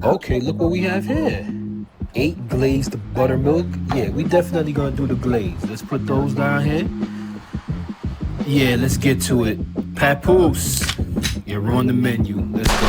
Okay, look what we have here. 8 glazed buttermilk. Yeah, we definitely gonna do the glaze. Let's put those down here. Yeah, let's get to it. Papoose, you're on the menu. Let's go.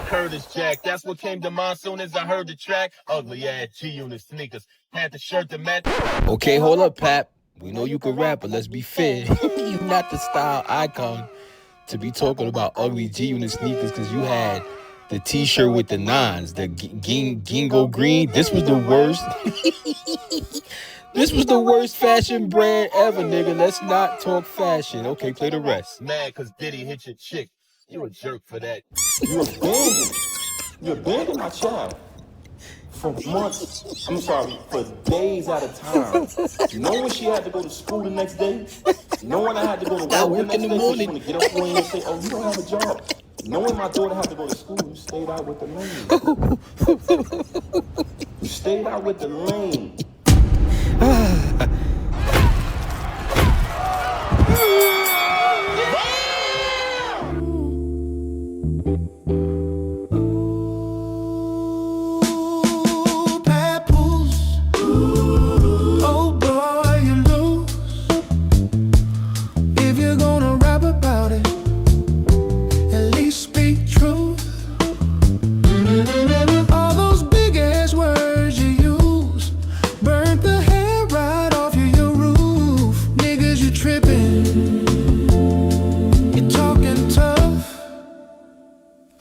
Curtis Jack, that's what came to mind soon as I heard the track. Ugly ass G-Unit sneakers. Had the shirt that matched. Okay, hold up, Pap. We know you can rap, but let's be fair. You're not the style icon to be talking about ugly G-Unit sneakers because you had the t-shirt with the nines, the Gingo Green. This was the worst. This was the worst fashion brand ever, nigga. Let's not talk fashion. Okay, play the rest. Mad cause Diddy hit your chick. You a jerk for that. You abandoned my child for months, for days at a time. Knowing she had to go to school the next day, knowing I had to go to work the next day, so she want to get up one and say, oh, you don't have a job. Knowing my daughter had to go to school, you stayed out with the lane. You stayed out with the lane.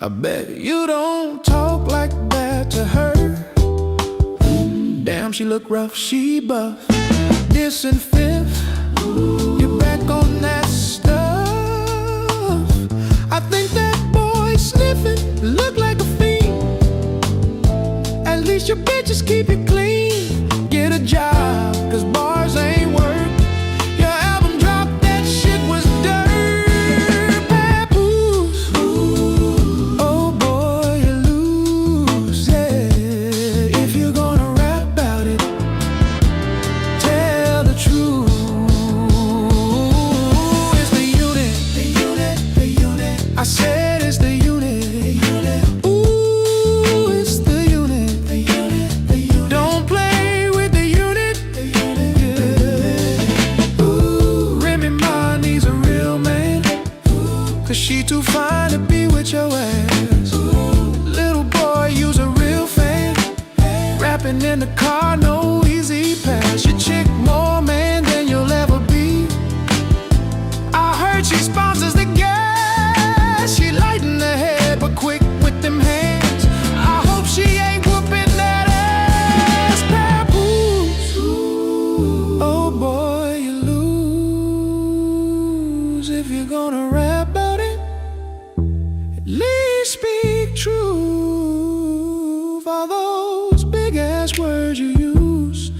I bet you don't talk like that to her. Damn, she look rough, she buff. This and fifth, you're back on that stuff. I think that boy sniffing look like a fiend. At least your bitches keep it clean. Get a job, cause bars ain't work. Your album dropped, that shit was dirt. I said it's the unit. Ooh, it's the unit. Don't play with the unit. Ooh, Remy Ma needs a real man. Cause she too fine to be with your ass. Little boy, use a real fan. Rapping in the car, no easy pass. Your chick more man than you'll ever be. I heard she sponsors the game. She light in the head, but quick with them hands. I hope she ain't whooping that ass. Papoose, oh boy, you lose. If you're gonna rap about it, at least speak truth. All those big ass words you use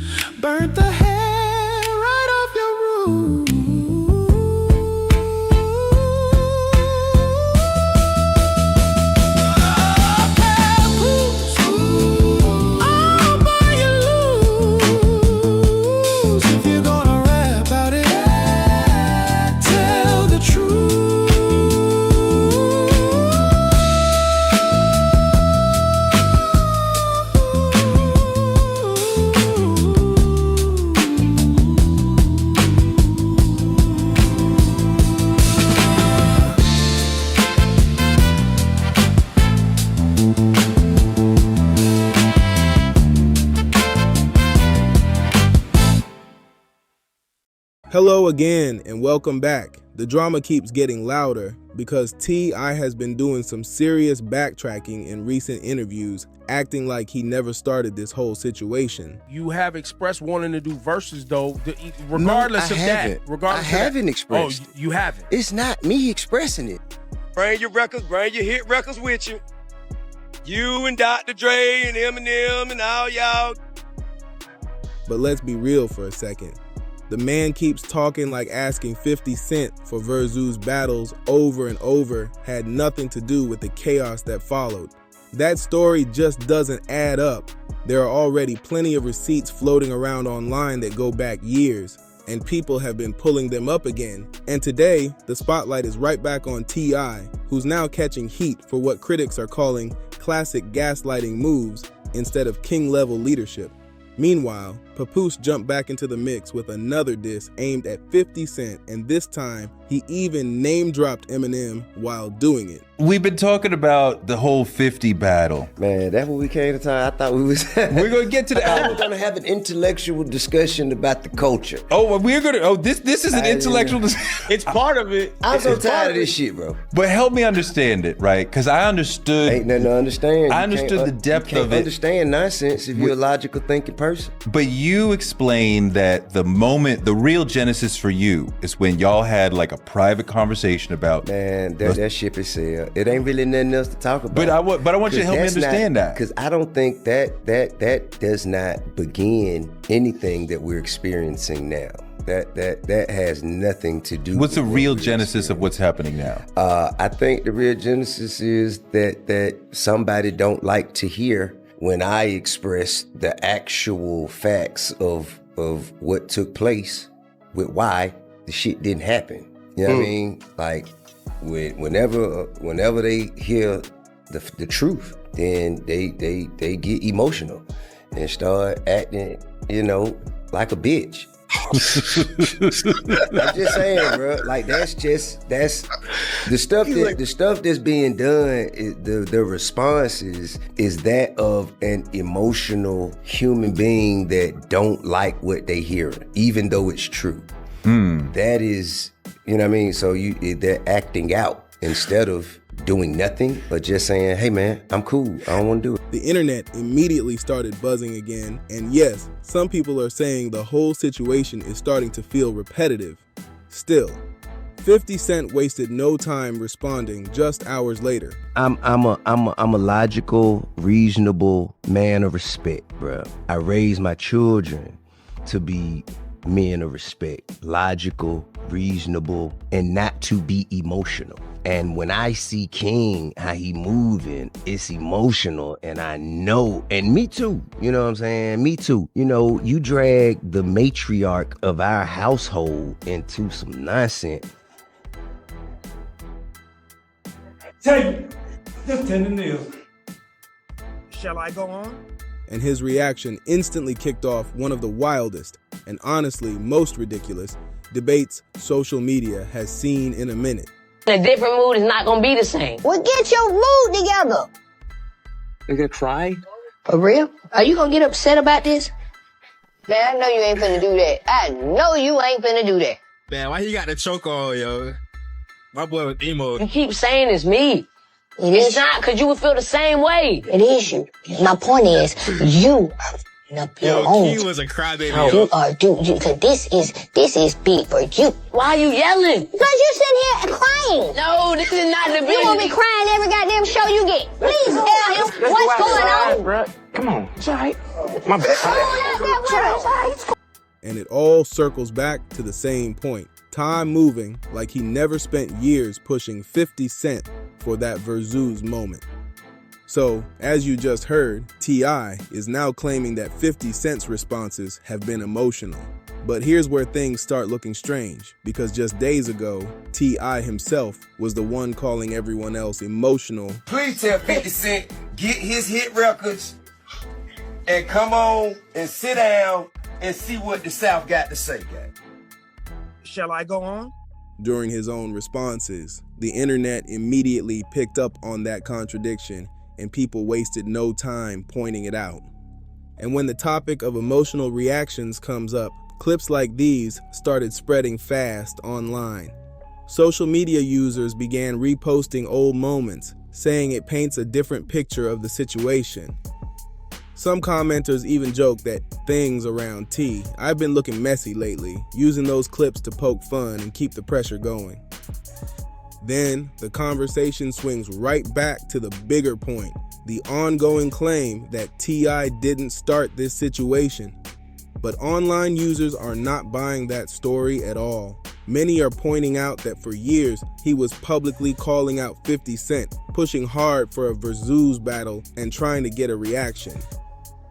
burnt the hair right off your roof. Hello again and welcome back. The drama keeps getting louder because T.I. has been doing some serious backtracking in recent interviews, acting like he never started this whole situation. You have expressed wanting to do verses though, regardless of that. Regardless I haven't expressed. Oh, you haven't. It's not me expressing it. Bring your records, bring your hit records with you. You and Dr. Dre and Eminem and all y'all. But let's be real for a second. The man keeps talking like asking 50 Cent for Verzu's battles over and over had nothing to do with the chaos that followed. That story just doesn't add up. There are already plenty of receipts floating around online that go back years, and people have been pulling them up again. And today, the spotlight is right back on T.I., who's now catching heat for what critics are calling classic gaslighting moves instead of king-level leadership. Meanwhile, Papoose jumped back into the mix with another diss aimed at 50 Cent, and this time, he even name-dropped Eminem while doing it. We've been talking about the whole 50 battle. Man, that's what we came to talk. I thought we was. We're gonna get to the album. We're gonna have an intellectual discussion about the culture. Oh, we're gonna. Oh, this is an intellectual discussion. It's part of it. I'm so tired of this shit, bro. But help me understand it, right? Because I understood. Ain't nothing to understand. I understood the depth you of it. can't understand nonsense if you're a logical thinking person. But you explained that the real genesis for you is when y'all had like a private conversation about. Man, that ship is sailed. It ain't really nothing else to talk about. But I want you to help me understand that. Because I don't think that does not begin anything that we're experiencing now. That has nothing to do. What's the real genesis of what's happening now? I think the real genesis is that somebody don't like to hear when I express the actual facts of what took place with why the shit didn't happen. You know what I mean? Like whenever they hear the truth, then they get emotional and start acting, like a bitch. I'm just saying, bro. Like that's the stuff that's being done. The response is that of an emotional human being that don't like what they hear, even though it's true. That is, you know what I mean. So they're acting out instead of doing nothing, but just saying, hey man, I'm cool, I don't want to do it. The internet immediately started buzzing again, and yes, some people are saying the whole situation is starting to feel repetitive. Still, 50 Cent wasted no time responding just hours later. I'm a logical, reasonable man of respect, bro. I raise my children to be men of respect, logical, reasonable, and not to be emotional. And when I see King, how he moving, it's emotional, and I know, and me too, you know what I'm saying? Me too. You drag the matriarch of our household into some nonsense. Tell you, just 10 nails. Shall I go on? And his reaction instantly kicked off one of the wildest, and honestly most ridiculous, debates social media has seen in a minute. A different mood is not gonna be the same. Well, get your mood together. You gonna cry? For real? Are you gonna get upset about this? Man, I know you ain't finna do that. I know you ain't finna do that. Man, why you got the choke on, yo? My boy was emo. You keep saying it's me. It's not, because you would feel the same way. It is you. My point is, you are up your own. Yo, King was a crybaby. You are, because this is big for you. Why are you yelling? Because you sitting here crying. No, this is not the You won't be crying every goddamn show you get. Please tell him what's going on. Bro. Come on, it's all right. My bad. And it all circles back to the same point. Time moving like he never spent years pushing 50 Cent for that Verzoos moment. So, as you just heard, T.I. is now claiming that 50 Cent's responses have been emotional. But here's where things start looking strange, because just days ago, T.I. himself was the one calling everyone else emotional. Please tell 50 Cent, get his hit records and come on and sit down and see what the South got to say, guys. Shall I go on? During his own responses, the internet immediately picked up on that contradiction, and people wasted no time pointing it out. And when the topic of emotional reactions comes up, clips like these started spreading fast online. Social media users began reposting old moments, saying it paints a different picture of the situation. Some commenters even joke that things around T, I've been looking messy lately, using those clips to poke fun and keep the pressure going. Then, the conversation swings right back to the bigger point, the ongoing claim that T.I. didn't start this situation. But online users are not buying that story at all. Many are pointing out that for years, he was publicly calling out 50 Cent, pushing hard for a Verzoos battle and trying to get a reaction.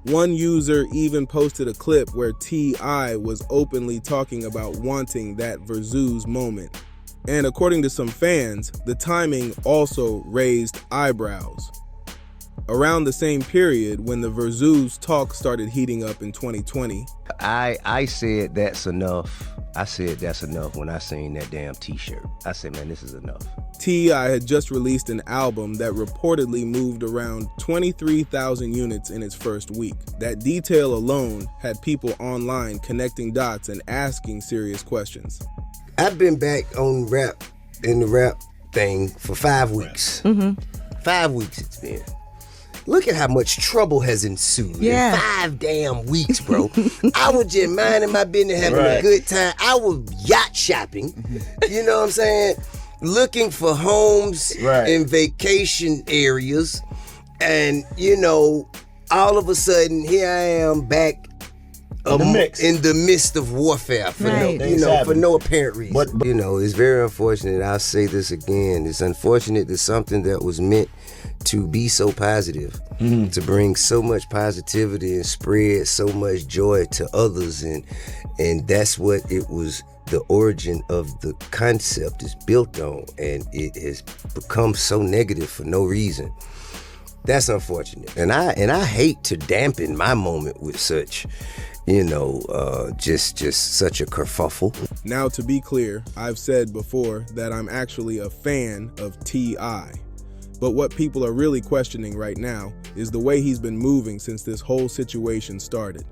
One user even posted a clip where T.I. was openly talking about wanting that Verzoos moment. And according to some fans, the timing also raised eyebrows. Around the same period when the Verzoos talk started heating up in 2020. I said that's enough. I said that's enough when I seen that damn t-shirt. I said, man, this is enough. T.I. had just released an album that reportedly moved around 23,000 units in its first week. That detail alone had people online connecting dots and asking serious questions. I've been back on rap, in the rap thing for 5 weeks. 5 weeks it's been. Look at how much trouble has ensued in 5 damn weeks, bro. I was just minding my business, having a good time. I was yacht shopping, you know what I'm saying? Looking for homes in vacation areas. And, you know, all of a sudden, here I am back in the midst of warfare for for no apparent reason. But, you know, it's very unfortunate. I'll say this again. It's unfortunate that something that was meant to be so positive, to bring so much positivity and spread so much joy to others, and that's what it was. The origin of the concept is built on, and it has become so negative for no reason. That's unfortunate, and I hate to dampen my moment with such, you know, just such a kerfuffle. Now, to be clear, I've said before that I'm actually a fan of T.I. But what people are really questioning right now is the way he's been moving since this whole situation started.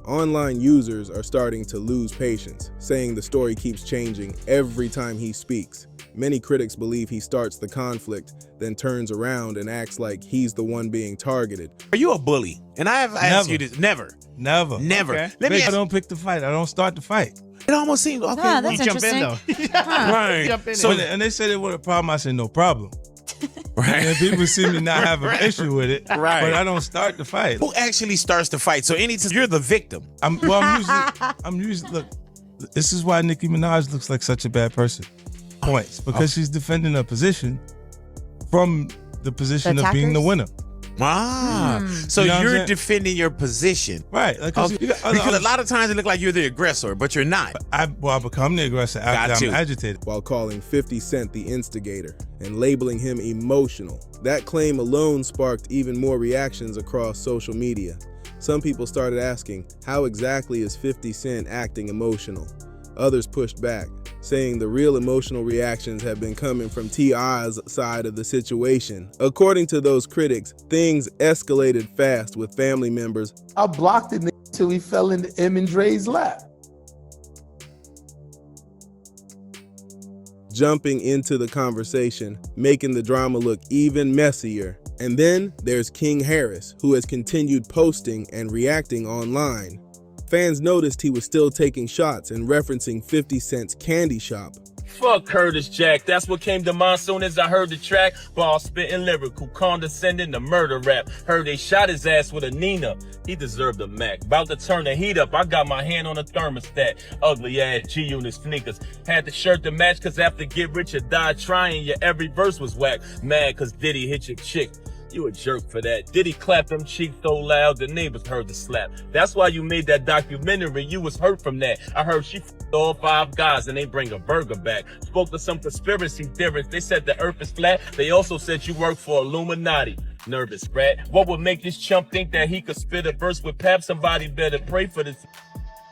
Online users are starting to lose patience, saying the story keeps changing every time he speaks. Many critics believe he starts the conflict, then turns around and acts like he's the one being targeted. Are you a bully? And I have asked you this. Never. Okay. Let me ask. I don't pick the fight. I don't start the fight. It almost seems okay. That's you jump in though. Right. Jump in So there. and they said it was a problem. I said no problem. Right. And people see me not have an issue with it. Right. But I don't start the fight. Who actually starts the fight? So anytime you're the victim. I'm usually look. This is why Nicki Minaj looks like such a bad person. Points because she's defending her position from the position of being the winner. So You know what I'm you're saying? defending your position. Right. Because a lot of times it look like you're the aggressor, but you're not. I become the aggressor after I'm agitated. While calling 50 Cent the instigator and labeling him emotional. That claim alone sparked even more reactions across social media. Some people started asking, how exactly is 50 Cent acting emotional? Others pushed back, saying the real emotional reactions have been coming from T.I.'s side of the situation. According to those critics, things escalated fast with family members. I blocked the nigga till he fell into M and Dre's lap. Jumping into the conversation, making the drama look even messier. And then there's King Harris, who has continued posting and reacting online. Fans noticed he was still taking shots and referencing 50 Cent's candy shop. Fuck Curtis Jack, that's what came to mind soon as I heard the track. Ball spitting lyrical, condescending to murder rap. Heard they shot his ass with a Nina. He deserved a Mac. About to turn the heat up, I got my hand on a thermostat. Ugly ass G-Unit sneakers. Had the shirt to match cause after Get Rich or Die Trying, your every verse was whack. Mad cause Diddy hit your chick. You a jerk for that. Diddy clap them cheeks so loud the neighbors heard the slap. That's why you made that documentary. You was hurt from that. I heard she f***ed all 5 guys and they bring a burger back. Spoke to some conspiracy theorists. They said the earth is flat. They also said you work for Illuminati. Nervous rat. What would make this chump think that he could spit a verse with Pap? Somebody better pray for this.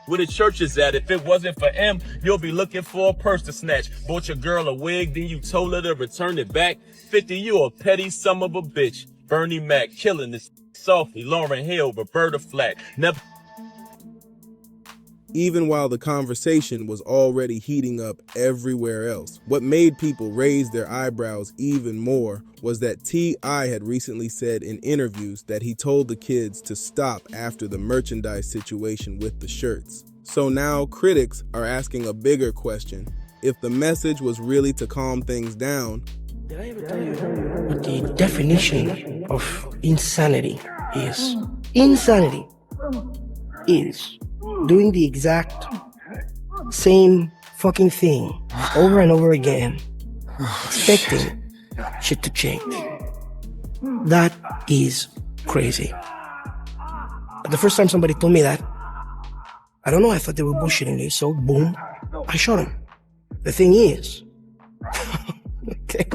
Where the church is at. If it wasn't for M, you'll be looking for a purse to snatch. Bought your girl a wig, then you told her to return it back. 50, you a petty son of a bitch. Bernie Mac killing this softly. Lauryn Hill, Roberta Flack. Never. Even while the conversation was already heating up everywhere else, what made people raise their eyebrows even more was that T.I. had recently said in interviews that he told the kids to stop after the merchandise situation with the shirts. So now critics are asking a bigger question. If the message was really to calm things down, did I ever tell you what the definition of insanity is? Insanity is doing the exact same fucking thing over and over again, expecting shit to change. That is crazy. But the first time somebody told me that, I don't know, I thought they were bullshitting me, so boom, I shot him. The thing is, okay,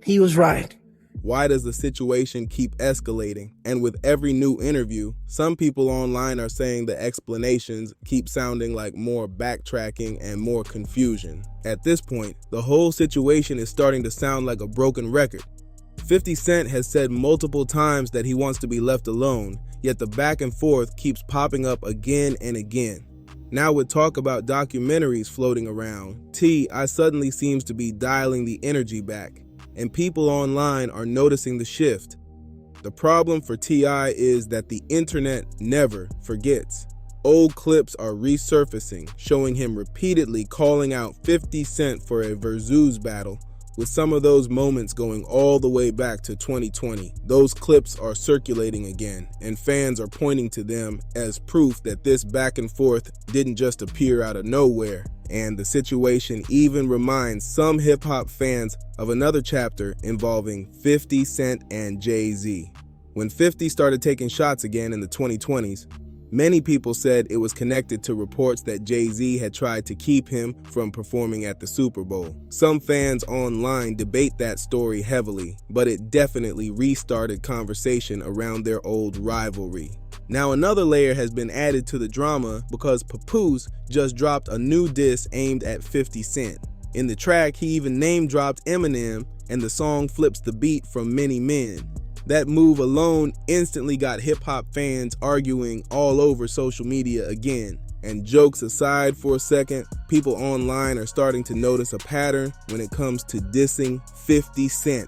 he was right. Why does the situation keep escalating? And with every new interview, some people online are saying the explanations keep sounding like more backtracking and more confusion. At this point, the whole situation is starting to sound like a broken record. 50 Cent has said multiple times that he wants to be left alone, yet the back and forth keeps popping up again and again. Now with talk about documentaries floating around, T.I. suddenly seems to be dialing the energy back, and people online are noticing the shift. The problem for T.I. is that the internet never forgets. Old clips are resurfacing, showing him repeatedly calling out 50 Cent for a Versus battle, with some of those moments going all the way back to 2020. Those clips are circulating again, and fans are pointing to them as proof that this back and forth didn't just appear out of nowhere. And the situation even reminds some hip-hop fans of another chapter involving 50 Cent and Jay-Z. When 50 started taking shots again in the 2020s, many people said it was connected to reports that Jay-Z had tried to keep him from performing at the Super Bowl. Some fans online debate that story heavily, but it definitely restarted conversation around their old rivalry. Now another layer has been added to the drama because Papoose just dropped a new diss aimed at 50 Cent. In the track, he even name-dropped Eminem, and the song flips the beat from Many Men. That move alone instantly got hip-hop fans arguing all over social media again. And jokes aside for a second, people online are starting to notice a pattern when it comes to dissing 50 Cent.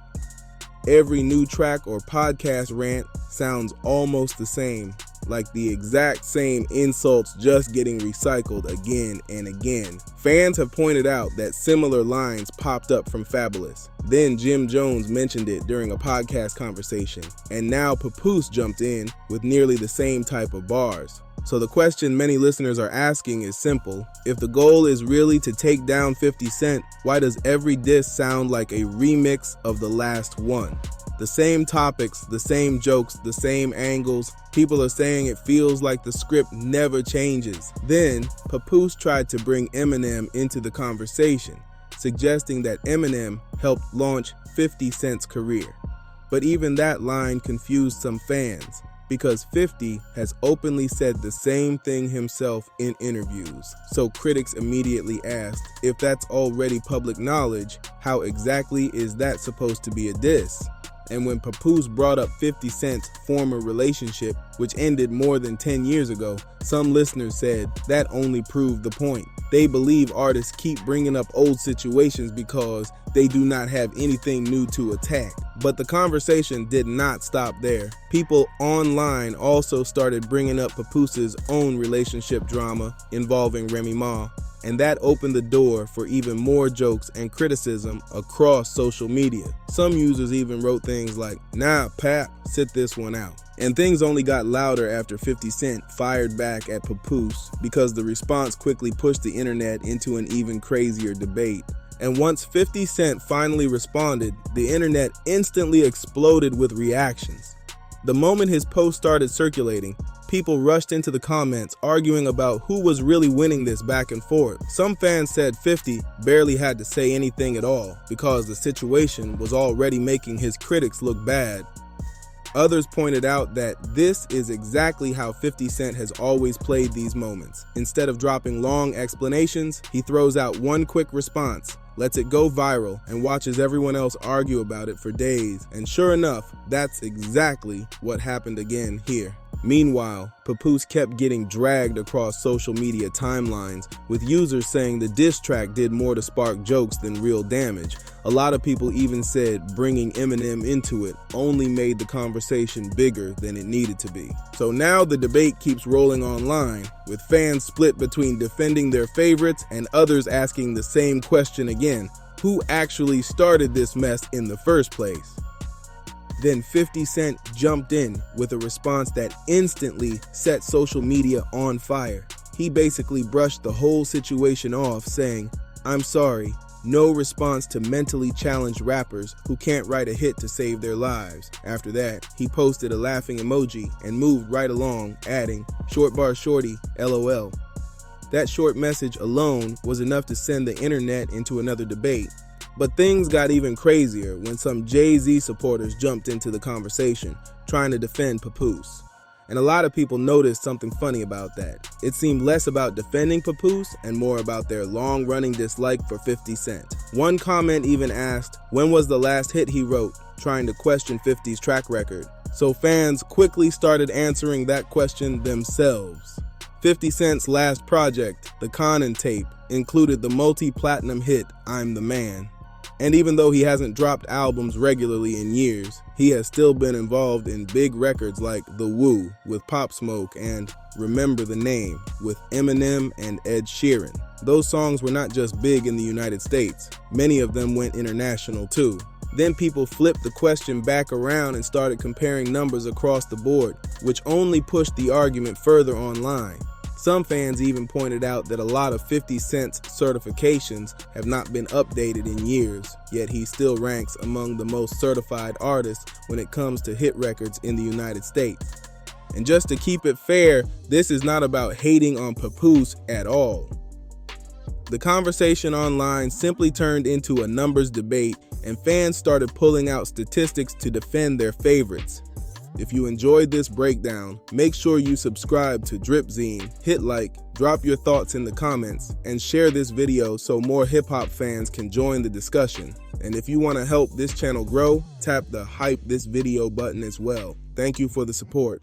Every new track or podcast rant sounds almost the same, like the exact same insults just getting recycled again and again. Fans have pointed out that similar lines popped up from Fabulous. Then Jim Jones mentioned it during a podcast conversation, and now Papoose jumped in with nearly the same type of bars. So the question many listeners are asking is simple. If the goal is really to take down 50 Cent, why does every diss sound like a remix of the last one? The same topics, the same jokes, the same angles. People are saying it feels like the script never changes. Then, Papoose tried to bring Eminem into the conversation, suggesting that Eminem helped launch 50 Cent's career. But even that line confused some fans, because 50 has openly said the same thing himself in interviews. So critics immediately asked, if that's already public knowledge, how exactly is that supposed to be a diss? And when Papoose brought up 50 Cent's former relationship, which ended more than 10 years ago, some listeners said that only proved the point. They believe artists keep bringing up old situations because they do not have anything new to attack. But the conversation did not stop there. People online also started bringing up Papoose's own relationship drama involving Remy Ma, and that opened the door for even more jokes and criticism across social media. Some users even wrote things like, "Nah, Pap, sit this one out." And things only got louder after 50 Cent fired back at Papoose, because the response quickly pushed the internet into an even crazier debate. And once 50 Cent finally responded, the internet instantly exploded with reactions. The moment his post started circulating, people rushed into the comments arguing about who was really winning this back and forth. Some fans said 50 barely had to say anything at all because the situation was already making his critics look bad. Others pointed out that this is exactly how 50 Cent has always played these moments. Instead of dropping long explanations, he throws out one quick response, lets it go viral, and watches everyone else argue about it for days. And sure enough, that's exactly what happened again here. Meanwhile, Papoose kept getting dragged across social media timelines, with users saying the diss track did more to spark jokes than real damage. A lot of people even said bringing Eminem into it only made the conversation bigger than it needed to be. So now the debate keeps rolling online, with fans split between defending their favorites and others asking the same question again: who actually started this mess in the first place? Then 50 Cent jumped in with a response that instantly set social media on fire. He basically brushed the whole situation off, saying, "I'm sorry, no response to mentally challenged rappers who can't write a hit to save their lives." After that, he posted a laughing emoji and moved right along, adding, "Short bar shorty, LOL." That short message alone was enough to send the internet into another debate. But things got even crazier when some Jay-Z supporters jumped into the conversation, trying to defend Papoose. And a lot of people noticed something funny about that. It seemed less about defending Papoose and more about their long-running dislike for 50 Cent. One comment even asked, when was the last hit he wrote, trying to question 50's track record. So fans quickly started answering that question themselves. 50 Cent's last project, The Conan Tape, included the multi-platinum hit, I'm the Man. And even though he hasn't dropped albums regularly in years, he has still been involved in big records like The Woo with Pop Smoke and Remember the Name with Eminem and Ed Sheeran. Those songs were not just big in the United States, many of them went international too. Then people flipped the question back around and started comparing numbers across the board, which only pushed the argument further online. Some fans even pointed out that a lot of 50 Cent's certifications have not been updated in years, yet he still ranks among the most certified artists when it comes to hit records in the United States. And just to keep it fair, this is not about hating on Papoose at all. The conversation online simply turned into a numbers debate, and fans started pulling out statistics to defend their favorites. If you enjoyed this breakdown, make sure you subscribe to Dripzine, hit like, drop your thoughts in the comments, and share this video so more hip-hop fans can join the discussion. And if you want to help this channel grow, tap the hype this video button as well. Thank you for the support.